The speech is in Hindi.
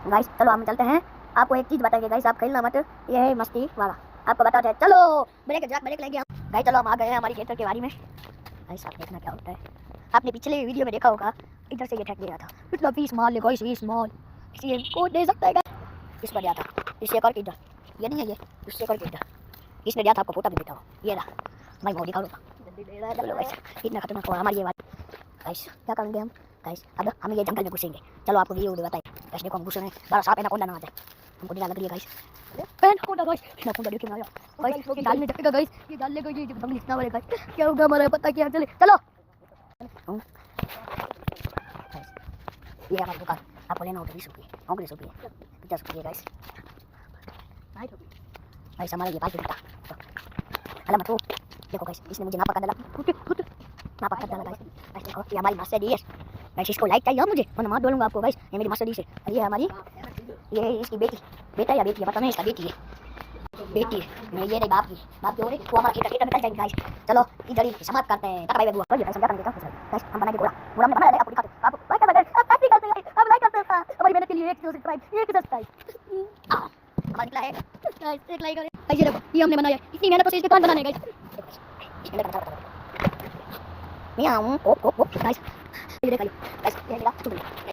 गाइस चलो हम चलते हैं। आपको एक चीज बताएंगे गाइस, आप खेलना मत, ये है मस्ती वाला, आपको बताते हैं। चलो ब्रेक लेंगे हम। गाइस चलो हम आ गए हैं हमारी खेतर के बारी में। गाइस आप देखना क्या होता है, आपने पिछले वीडियो में देखा होगा, इधर से ये ठेक गया था, इतना 20 माल ले गाइस, 20 माल इसी को दे सकता है गाइस। इस पर दिया था, इससे कर के इधर, ये नहीं है ये, इससे कर के इधर, इसने दिया था, आपको फोटो भी देता हूँ, ये रहा भाई, वो दिखा चलो गाइस, इतना खतरनाक हुआ हमारी ये बात। गाइस क्या करेंगे हम गाइस, अब हम ये जंगल में घुसेंगे। चलो आपको वीडियो बताइए गाइस, देखो हम घुस रहे हैं, बड़ा सांप है ना, कौन ना आ जाए, हमको डर लग रही है गाइस। पेन गाइस, ना कौन देखिए ना गाइस, ये डाल में जगह गाइस, ये डाल ले गई, ये जंगल इतना बड़ा गाइस, क्या होगा हमारा पता क्या, चले चलो। ये हमारी दुकान, आपको लेना हो तो 20 रुपये, 20 रुपये, 50 रुपये गाइस। गाइस हमारा ये 5 रुपये अला मत, देखो गाइस इसने मुझे नापा कर डाला, नापा कर डाला गाइस। गाइस देखो ये हमारी मर्सिडीज गाइस, इसको लाइक चाहिए मुझे, मैं मार दूंगा आपको गाइस। ये मेरी मर्सिडीज है, ये हमारी, ये इसकी बेटी, बेटा या बेटी है पता नहीं, इसका बेटी है, बेटी है, ये नहीं बाप की, बाप की हो रही, वो हमारा खेत निकल जाएंगे गाइस। चलो इधर ही समाप्त करते हैं, टाटा बाय बाय। बुआ ये समझा कर देता हूं गाइस, हम बनाएंगे पूरा पूरा, हमने बना लिया, आपको दिखाते, आप लाइक कर दे, आप लाइक करते हैं, आप लाइक करते हैं, हमारी मेहनत के लिए एक सब्सक्राइब हमारा निकला है गाइस, एक लाइक करें गाइस। ये देखो ये हमने बनाया, इतनी मेहनत से इस दुकान बनाने गाइस। मियाओ ओ गाइस, ये देखो गाइस, ये मिला